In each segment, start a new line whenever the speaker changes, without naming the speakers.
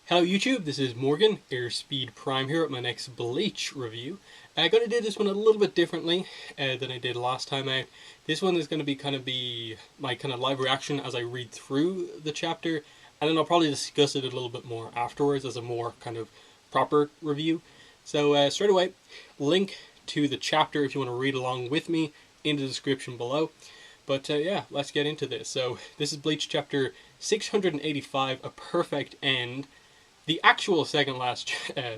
Hello YouTube, this is Morgan, Airspeed Prime here at my next Bleach review. I'm going to do this one a little bit differently than I did last time out. This one is going to be my kind of live reaction as I read through the chapter, and then I'll probably discuss it a little bit more afterwards as a more kind of proper review. So straight away, link to the chapter if you want to read along with me in the description below. But yeah, let's get into this. So this is Bleach chapter 685, A Perfect End. The actual second last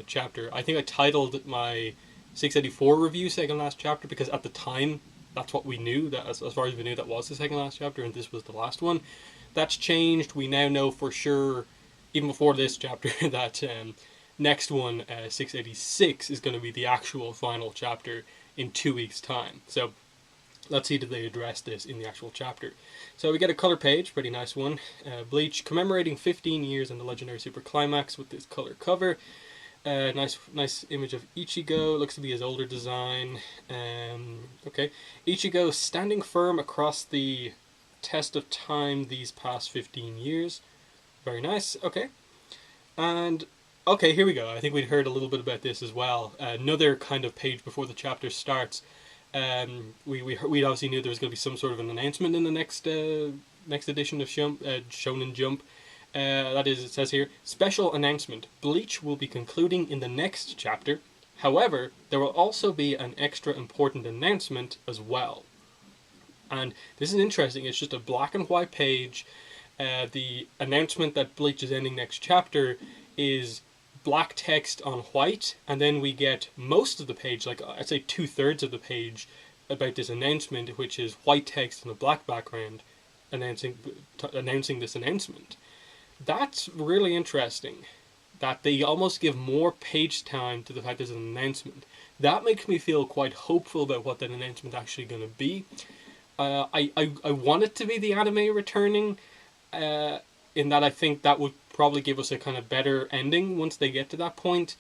chapter, I think I titled my 684 review second last chapter because at the time that's what we knew, that as far as we knew, that was the second last chapter and this was the last one. That's changed. We now know for sure, even before this chapter, that next one, 686, is going to be the actual final chapter in 2 weeks' time. So let's see, do they address this in the actual chapter. So we get a color page, pretty nice one. Bleach commemorating 15 years in the legendary super climax with this color cover. Nice image of Ichigo. Looks to be his older design. Okay, Ichigo standing firm across the test of time these past 15 years. Very nice. Okay, and okay, here we go. I think we'd heard a little bit about this as well. Another kind of page before the chapter starts. We obviously knew there was going to be some sort of an announcement in the next edition of Shonen Jump. That is, it says here, special announcement: Bleach will be concluding in the next chapter. However, there will also be an extra important announcement as well. And this is interesting. It's just a black and white page. The announcement that Bleach is ending next chapter is black text on white, and then we get most of the page, like I'd say 2/3 of the page, about this announcement, which is white text on a black background announcing this announcement. That's really interesting, that they almost give more page time to the fact there's an announcement. That makes me feel quite hopeful about what that announcement actually going to be. I want it to be the anime returning, in that I think that would probably give us a kind of better ending once they get to that point,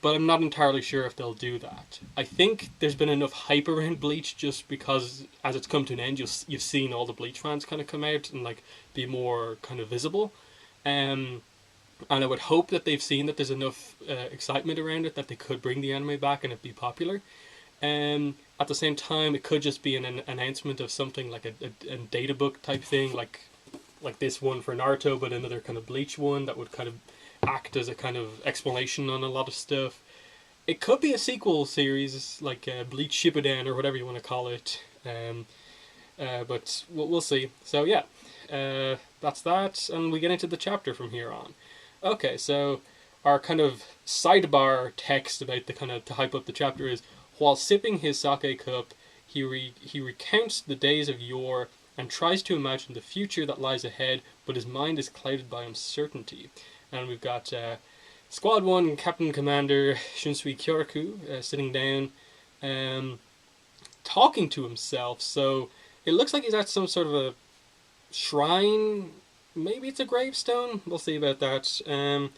but I'm not entirely sure if they'll do that. I think there's been enough hype around Bleach just because as it's come to an end, you've seen all the Bleach fans kind of come out and like be more kind of visible, and I would hope that they've seen that there's enough excitement around it that they could bring the anime back and it be popular. At the same time, it could just be an announcement of something like a data book type thing, like this one for Naruto, but another kind of Bleach one that would kind of act as a kind of explanation on a lot of stuff. It could be a sequel series, like Bleach Shippuden or whatever you want to call it, but we'll see. So yeah, that's that, and we get into the chapter from here on. Okay, so our kind of sidebar text about the kind of to hype up the chapter is, while sipping his sake cup, he recounts the days of yore and tries to imagine the future that lies ahead, but his mind is clouded by uncertainty. And we've got Squad 1 Captain Commander Shunsui Kyoraku sitting down, talking to himself. So it looks like he's at some sort of a shrine. Maybe it's a gravestone. We'll see about that. And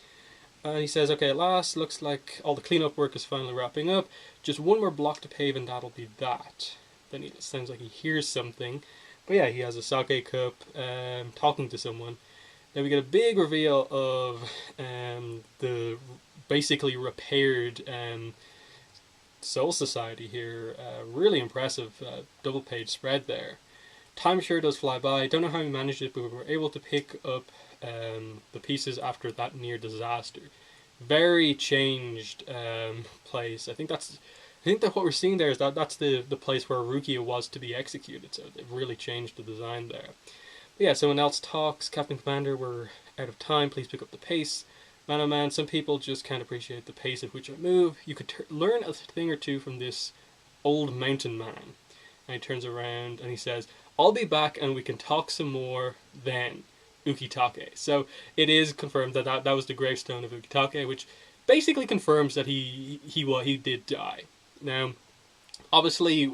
he says, okay, at last, looks like all the cleanup work is finally wrapping up. Just one more block to pave and that'll be that. Then it sounds like he hears something. But yeah, he has a sake cup, talking to someone. Then we get a big reveal of the basically repaired Soul Society here. Really impressive double page spread there. Time sure does fly by. Don't know how we managed it, but we were able to pick up the pieces after that near disaster. Very changed place. I think that what we're seeing there is that's the place where Rukia was to be executed, so they've really changed the design there. But yeah, someone else talks, Captain Commander, we're out of time, please pick up the pace. Man oh man, some people just can't appreciate the pace at which I move. You could learn a thing or two from this old mountain man. And he turns around and he says, I'll be back and we can talk some more then, Ukitake. So it is confirmed that was the gravestone of Ukitake, which basically confirms that he did die. Now, obviously,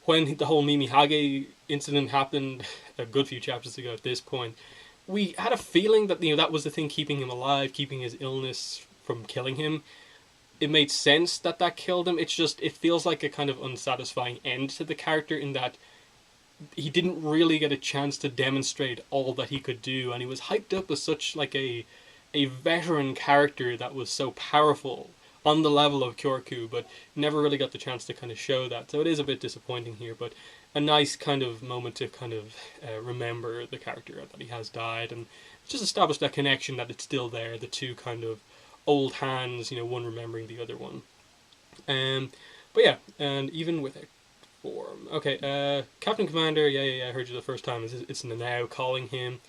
when the whole Mimihage incident happened a good few chapters ago at this point, we had a feeling that that was the thing keeping him alive, keeping his illness from killing him. It made sense that killed him. It's just, it feels like a kind of unsatisfying end to the character in that he didn't really get a chance to demonstrate all that he could do, and he was hyped up as such like a a veteran character that was so powerful on the level of Kyoraku, but never really got the chance to kind of show that. So it is a bit disappointing here, but a nice kind of moment to kind of remember the character that he has died, and just establish that connection, that it's still there, the two kind of old hands, one remembering the other one. But yeah, and even with a form. Okay, Captain Commander, yeah, I heard you the first time. It's Nanao calling him,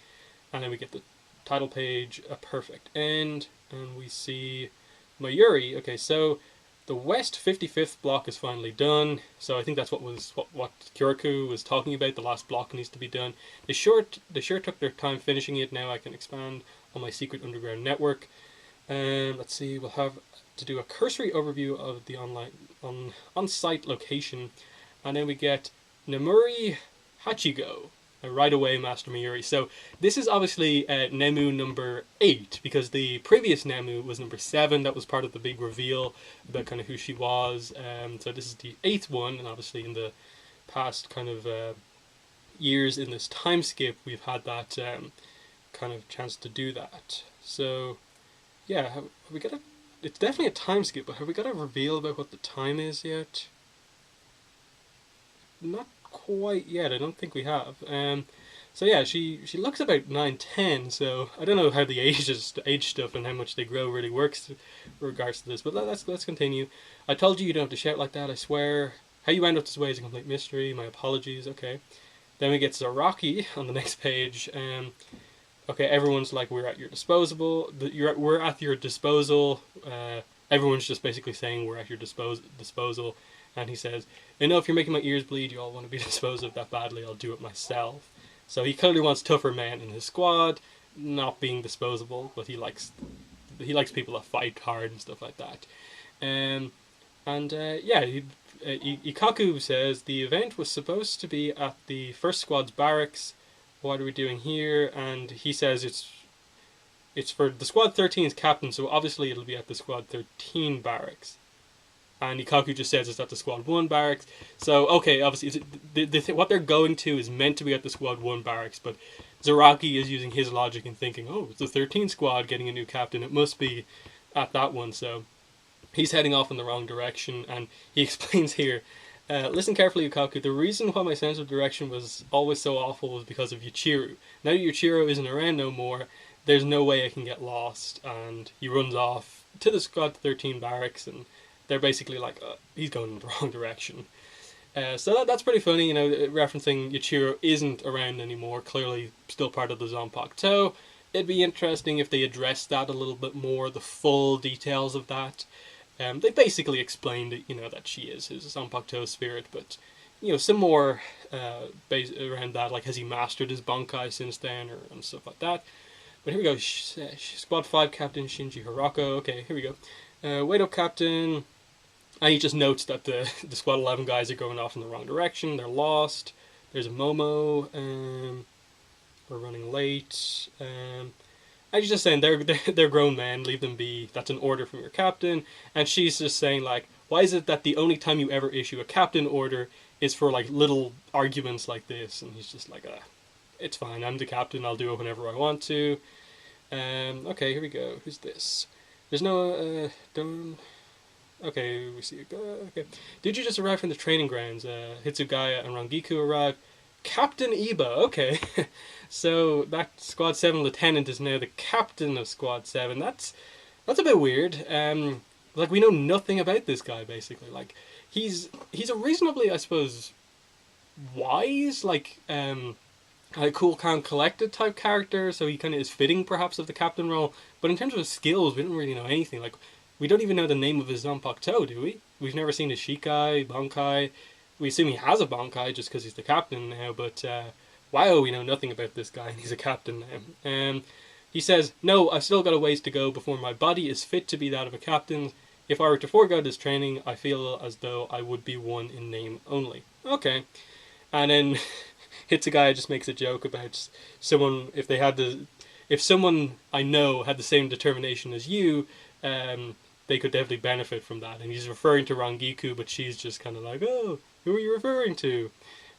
and then we get the title page, a perfect end, and we see Mayuri. Okay, so the West 55th block is finally done. So I think that's what Kyoraku was talking about. The last block needs to be done. They sure took their time finishing it. Now I can expand on my secret underground network. Let's see. We'll have to do a cursory overview of the on-site location, and then we get Nemuri Hachigo. Right away, Master Mayuri. So this is obviously Nemu number 8, because the previous Nemu was number 7. That was part of the big reveal about kind of who she was. So this is the 8th one, and obviously in the past kind of years in this time skip, we've had that kind of chance to do that. So yeah, have we got a? It's definitely a time skip, but have we got a reveal about what the time is yet? Not quite yet. I don't think we have. So yeah, she looks about 9-10. So I don't know how the age stuff and how much they grow really works in regards to this. But let's continue. I told you don't have to shout like that. I swear. How you end up this way is a complete mystery. My apologies. Okay. Then we get Zaraki on the next page. Okay, everyone's like, we're at your disposal. We're at your disposal. Everyone's just basically saying we're at your disposal. And he says, if you're making my ears bleed, you all want to be disposed of that badly, I'll do it myself. So he clearly wants tougher men in his squad, not being disposable, but he likes people that fight hard and stuff like that. Ikaku says, the event was supposed to be at the first squad's barracks. What are we doing here? And he says it's for the squad 13's captain, so obviously it'll be at the squad 13 barracks. And Ikaku just says it's at the Squad 1 barracks. So, okay, obviously, what they're going to is meant to be at the Squad 1 barracks, but Zaraki is using his logic and thinking, it's the 13th squad getting a new captain, it must be at that one. So he's heading off in the wrong direction, and he explains here, listen carefully, Ikaku, the reason why my sense of direction was always so awful was because of Yuichiro. Now that Yuichiro isn't around no more, there's no way I can get lost. And he runs off to the Squad 13 barracks, and they're basically like, he's going in the wrong direction. So that's pretty funny, referencing Yuichiro isn't around anymore, clearly still part of the Zanpakuto. It'd be interesting if they addressed that a little bit more, the full details of that. They basically explained, that she is his Zanpakuto spirit, but, some more around that, like has he mastered his Bankai since then, and stuff like that. But here we go, Squad 5 Captain Shinji Hirako. Okay, here we go. Wait up, Captain. And he just notes that the Squad 11 guys are going off in the wrong direction. They're lost. There's a Momo. We're running late. And he's just saying they're grown men. Leave them be. That's an order from your captain. And she's just saying, like, why is it that the only time you ever issue a captain order is for, like, little arguments like this? And he's just like, it's fine. I'm the captain. I'll do it whenever I want to. Okay, here we go. Who's this? There's no, okay, we see, okay. Did you just arrive from the training grounds? Hitsugaya and Rangiku arrived. Captain Iba, okay. So, that Squad 7 lieutenant is now the captain of Squad 7. That's a bit weird. Like, we know nothing about this guy, basically. Like, he's a reasonably, I suppose, wise, like, a cool, calm, collected type character, so he kind of is fitting, perhaps, of the captain role. But in terms of his skills, we don't really know anything. Like, we don't even know the name of his Zanpakuto, do we? We've never seen his Shikai, Bankai. We assume he has a Bankai just because he's the captain now, but wow, we know nothing about this guy, and he's a captain now. He says, no, I've still got a ways to go before my body is fit to be that of a captain. If I were to forego this training, I feel as though I would be one in name only. Okay. And then Hitsugaya just makes a joke about someone, if someone I know had the same determination as you, they could definitely benefit from that. And he's referring to Rangiku, but she's just kind of like, who are you referring to?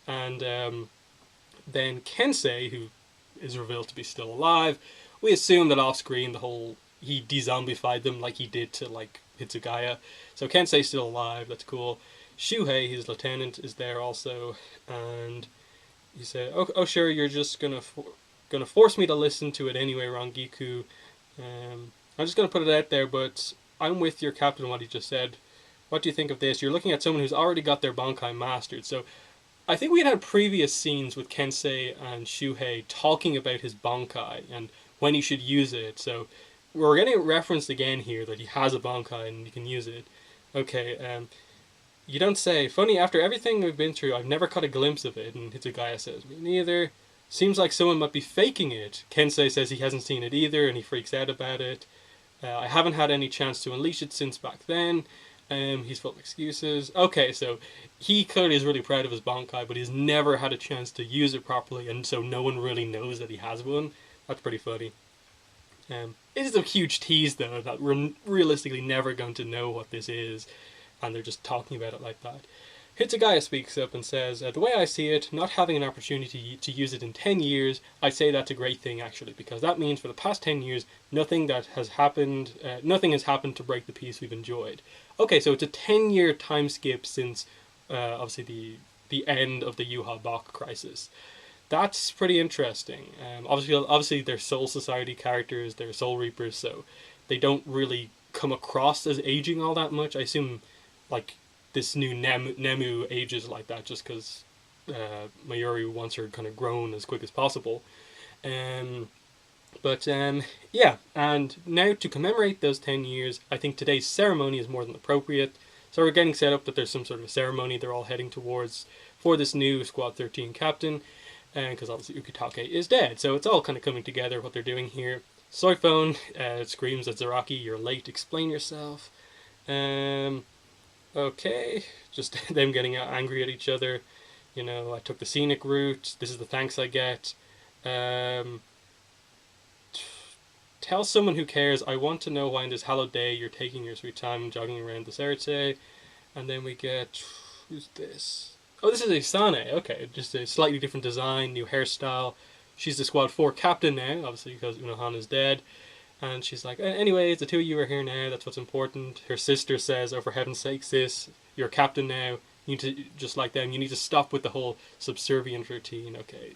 And then Kensei, who is revealed to be still alive. We assume that off screen he de-zombified them like he did to like Hitsugaya. So Kensei's still alive. That's cool. Shuhei, his lieutenant, is there also, and he said, "Oh, sure, you're just gonna force me to listen to it anyway, Rangiku. I'm just gonna put it out there, but I'm with your captain on what he just said. What do you think of this? You're looking at someone who's already got their Bankai mastered." So I think we had previous scenes with Kensei and Shuhei talking about his Bankai and when he should use it. So we're getting referenced again here that he has a Bankai and he can use it. Okay, you don't say. Funny, after everything we've been through, I've never caught a glimpse of it. And Hitsugaya says, me neither. Seems like someone might be faking it. Kensei says he hasn't seen it either and he freaks out about it. I haven't had any chance to unleash it since back then. He's full of excuses. Okay, so he clearly is really proud of his Bankai, but he's never had a chance to use it properly, and so no one really knows that he has one. That's pretty funny. It is a huge tease, though, that we're realistically never going to know what this is, and they're just talking about it like that. Hitsugaya speaks up and says, the way I see it, not having an opportunity to use it in 10 years, I'd say that's a great thing, actually, because that means for the past 10 years, nothing has happened to break the peace we've enjoyed. Okay, so it's a 10-year time skip since, obviously, the end of the Yuha Bok crisis. That's pretty interesting. Obviously, they're Soul Society characters, they're Soul Reapers, so they don't really come across as aging all that much. I assume, like, this new Nemu ages like that just because Mayuri wants her kind of grown as quick as possible. Yeah, and now to commemorate those 10 years, I think today's ceremony is more than appropriate. So we're getting set up that there's some sort of a ceremony they're all heading towards for this new Squad 13 captain, because obviously Ukitake is dead. So it's all kind of coming together, what they're doing here. Soifone screams at Zaraki, "You're late, explain yourself." Okay, just them getting angry at each other. You know, I took the scenic route. This is the thanks I get. Tell someone who cares. I want to know why on this hallowed day you're taking your sweet time jogging around the Serite. And then we get... Who's this? Oh, this is Isane. Okay, just a slightly different design, new hairstyle. She's the Squad 4 captain now, obviously because Unohana's dead. And she's like, anyways, the two of you are here now, that's what's important. Her sister says, oh, for heaven's sake, sis, you're a captain now. You need to, just like them, you need to stop with the whole subservient routine. Okay,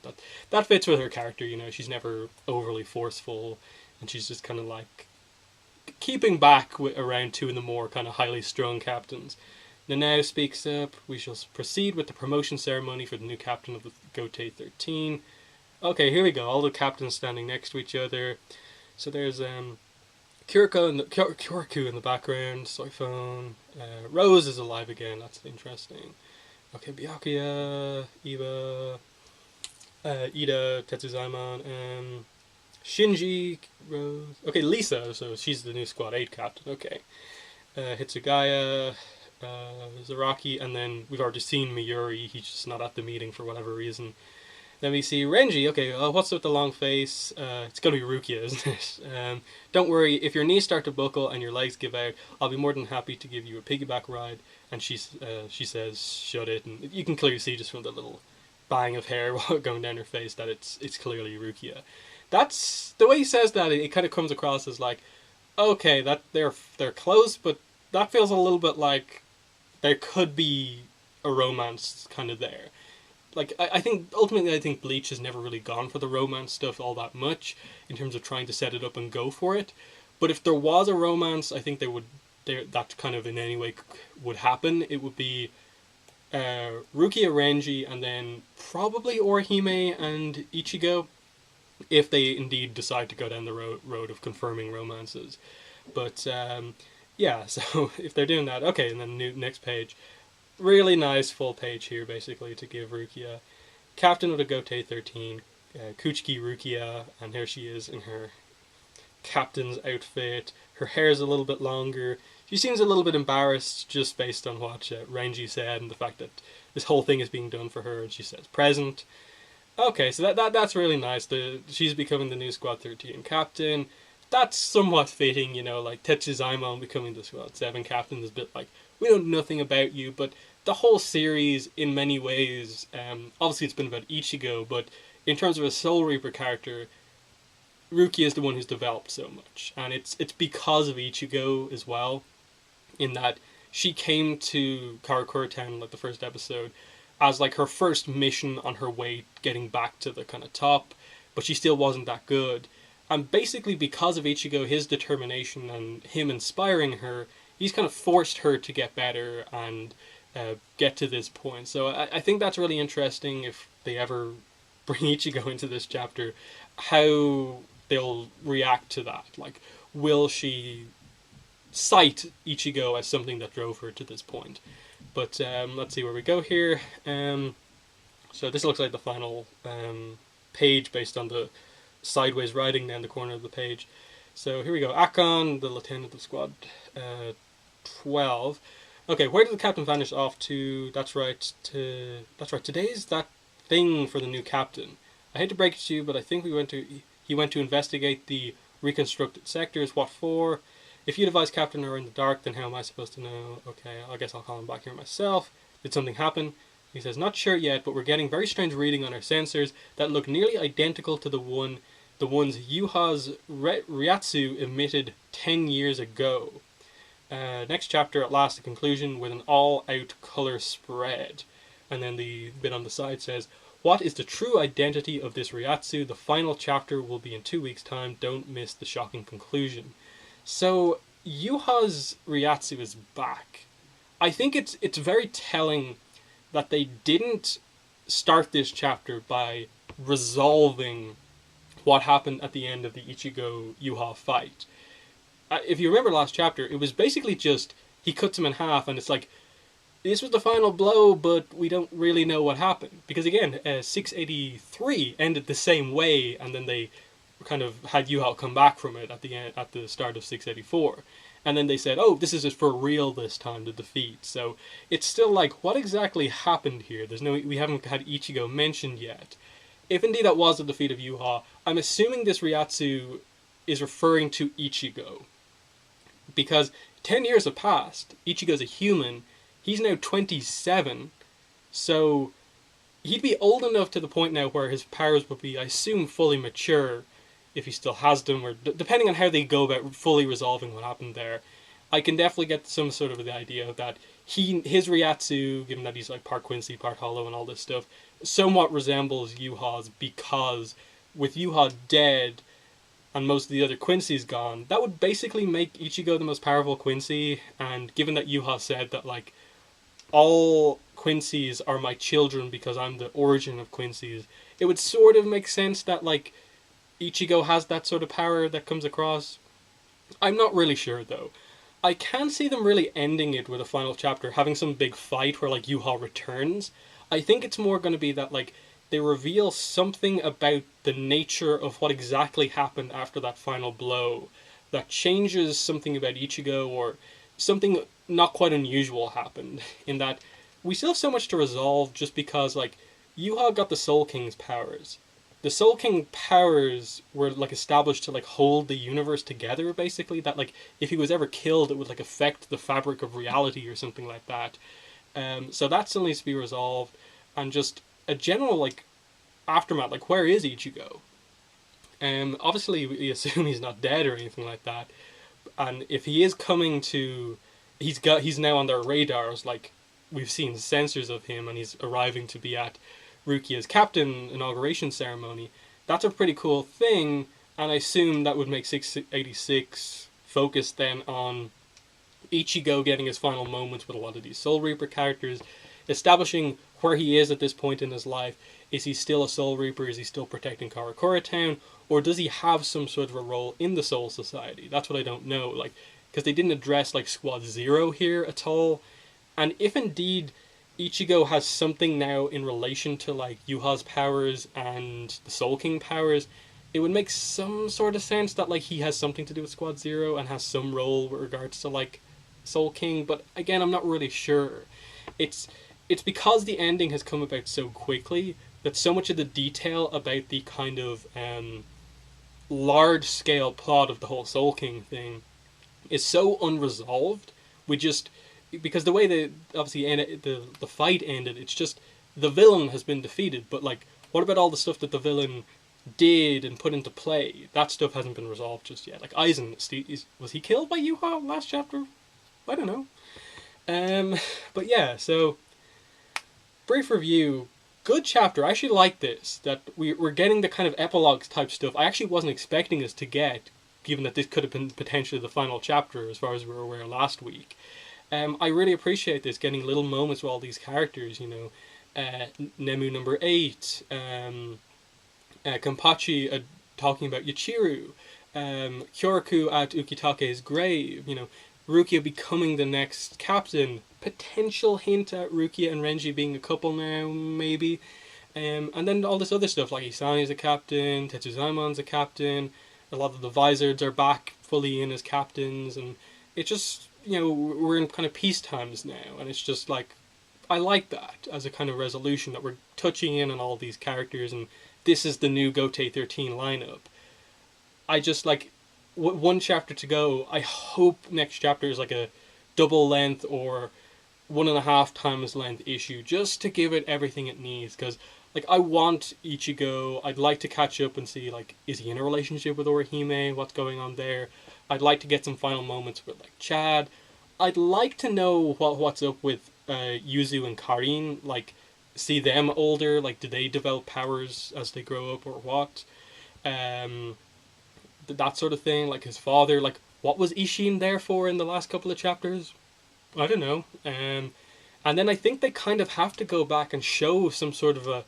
that fits with her character, you know, she's never overly forceful. And she's just kind of like keeping back around two of the more kind of highly strung captains. Nanao speaks up. We shall proceed with the promotion ceremony for the new captain of the Gotei 13. Okay, here we go. All the captains standing next to each other. So there's Kyoraku in the background, Soifone, Rose is alive again, that's interesting. Okay, Byakuya, Iba, Ida, Tetsuzaimon, Shinji, Rose. Okay, Lisa, so she's the new Squad 8 captain, okay. Hitsugaya, Zaraki, and then we've already seen Mayuri, he's just not at the meeting for whatever reason. Then we see Renji. Okay, what's with the long face? It's going to be Rukia, isn't it? Don't worry, if your knees start to buckle and your legs give out, I'll be more than happy to give you a piggyback ride. And she says, shut it. And you can clearly see just from the little bang of hair going down her face that it's clearly Rukia. That's the way he says that. It kind of comes across as like, okay, that they're close, but that feels a little bit like there could be a romance kind of there. Like, I think Bleach has never really gone for the romance stuff all that much in terms of trying to set it up and go for it. But if there was a romance, I think that kind of in any way would happen. It would be Rukia, Renji, and then probably Orihime and Ichigo, if they indeed decide to go down the road of confirming romances. But yeah, so if they're doing that, okay, and then next page. Really nice full page here, basically, to give Rukia. Captain of the Gotei 13, Kuchiki Rukia, and here she is in her captain's outfit. Her hair's a little bit longer. She seems a little bit embarrassed just based on what Renji said and the fact that this whole thing is being done for her, and she says present. Okay, so that's really nice. She's becoming the new Squad 13 captain. That's somewhat fitting, you know, like Tetsuzaimon becoming the Squad 7 captain is a bit like, we know nothing about you, but the whole series, in many ways, obviously it's been about Ichigo, but in terms of a Soul Reaper character, Rukia is the one who's developed so much, and it's because of Ichigo as well, in that she came to Karakura Town, like the first episode, as like her first mission on her way getting back to the kind of top, but she still wasn't that good. And basically because of Ichigo, his determination and him inspiring her, he's kind of forced her to get better and get to this point. So I think that's really interesting if they ever bring Ichigo into this chapter, how they'll react to that. Like, will she cite Ichigo as something that drove her to this point? But let's see where we go here. So this looks like the final page based on the sideways writing down the corner of the page. So here we go. Akon, the lieutenant of squad 12. Okay, where did the captain vanish off to? That's right. Today's that thing for the new captain. I hate to break it to you, but I think he went to investigate the reconstructed sectors. What for? If you, the vice captain, are in the dark, then how am I supposed to know? Okay, I guess I'll call him back here myself. Did something happen? He says, not sure yet, but we're getting very strange reading on our sensors that look nearly identical to the ones Yuha's Ryatsu emitted 10 years ago. Next chapter, at last, the conclusion with an all-out color spread. And then the bit on the side says, what is the true identity of this Ryatsu? The final chapter will be in 2 weeks' time. Don't miss the shocking conclusion. So, Yuha's Ryatsu is back. I think it's very telling that they didn't start this chapter by resolving what happened at the end of the Ichigo-Yuha fight. If you remember last chapter, it was basically just, he cuts him in half, and it's like, this was the final blow, but we don't really know what happened. Because again, 683 ended the same way, and then they kind of had Yuha come back from it at the start of 684. And then they said, oh, this is just for real this time, the defeat. So it's still like, what exactly happened here? We haven't had Ichigo mentioned yet. If indeed that was the defeat of Yuha, I'm assuming this Ryatsu is referring to Ichigo. Because 10 years have passed, Ichigo's a human, he's now 27, so he'd be old enough to the point now where his powers would be, I assume, fully mature, if he still has them, or depending on how they go about fully resolving what happened there. I can definitely get some sort of the idea that his Ryatsu, given that he's like part Quincy, part Hollow and all this stuff, somewhat resembles Yuha's, because with Yuha dead and most of the other Quincy's gone, that would basically make Ichigo the most powerful Quincy. And given that Yuha said that like all Quincy's are my children because I'm the origin of Quincy's, it would sort of make sense that like Ichigo has that sort of power that comes across. I'm not really sure though. I can't see them really ending it with a final chapter, having some big fight where like Yuha returns. I think it's more going to be that like they reveal something about the nature of what exactly happened after that final blow that changes something about Ichigo, or something not quite unusual happened, in that we still have so much to resolve just because like Yuha got the Soul King's powers. The Soul King powers were like established to like hold the universe together, basically, that like if he was ever killed it would like affect the fabric of reality or something like that. So that still needs to be resolved, and just a general like aftermath, like where is Ichigo? Obviously we assume he's not dead or anything like that, and if he is coming to, he's now on their radars, like we've seen sensors of him, and he's arriving to be at Rukia's captain inauguration ceremony. That's a pretty cool thing, and I assume that would make 686 focus then on Ichigo getting his final moments with a lot of these Soul Reaper characters, establishing where he is at this point in his life. Is he still a Soul Reaper? Is he still protecting Karakura Town? Or does he have some sort of a role in the Soul Society? That's what I don't know, like, because they didn't address like Squad Zero here at all. And if indeed Ichigo has something now in relation to like Yuha's powers and the Soul King powers, it would make some sort of sense that like he has something to do with Squad Zero and has some role with regards to like Soul King. But again, I'm not really sure. It's because the ending has come about so quickly that so much of the detail about the kind of large scale plot of the whole Soul King thing is so unresolved. Because the way the fight ended, it's just the villain has been defeated, but like What about all the stuff that the villain did and put into play? That stuff hasn't been resolved just yet. Like Aizen, was he killed by Yuha last chapter? I don't know. But yeah, so brief review. Good chapter. I actually like this. That we're getting the kind of epilogue type stuff I actually wasn't expecting us to get, given that this could have been potentially the final chapter as far as we were aware last week. I really appreciate this, getting little moments with all these characters, you know. Nemu number 8, Kenpachi talking about Yachiru, Kyoraku at Ukitake's grave, you know, Rukia becoming the next captain, potential hint at Rukia and Renji being a couple now, maybe. And then all this other stuff, like Isani's a captain, Tetsuzaimon's a captain, a lot of the Vizards are back fully in as captains, and it just, you know, we're in kind of peace times now, and it's just like, I like that as a kind of resolution, that we're touching in on all these characters, and this is the new Gote 13 lineup. I just like, one chapter to go. I hope next chapter is like a double length or 1.5 times length issue, just to give it everything it needs, because like I want Ichigo. I'd like to catch up and see, like, is he in a relationship with Orihime? What's going on there? I'd like to get some final moments with like Chad. I'd like to know what's up with Yuzu and Karin. Like, see them older. Like, do they develop powers as they grow up or what? That sort of thing. Like his father. Like, what was Ishin there for in the last couple of chapters? I don't know. And then I think they kind of have to go back and show some sort of a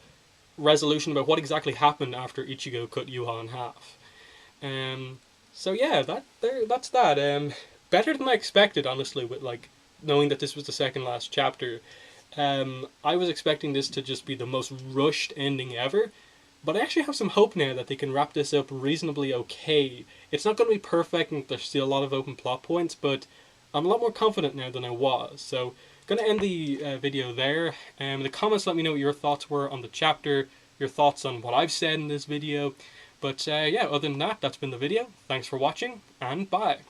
resolution about what exactly happened after Ichigo cut Yuha in half. So yeah, that's that. Better than I expected, honestly, with like knowing that this was the second last chapter. I was expecting this to just be the most rushed ending ever, but I actually have some hope now that they can wrap this up reasonably okay. It's not going to be perfect, and there's still a lot of open plot points, but I'm a lot more confident now than I was. So, going to end the video there. In the comments, let me know what your thoughts were on the chapter, your thoughts on what I've said in this video. But yeah, other than that, that's been the video. Thanks for watching, and bye.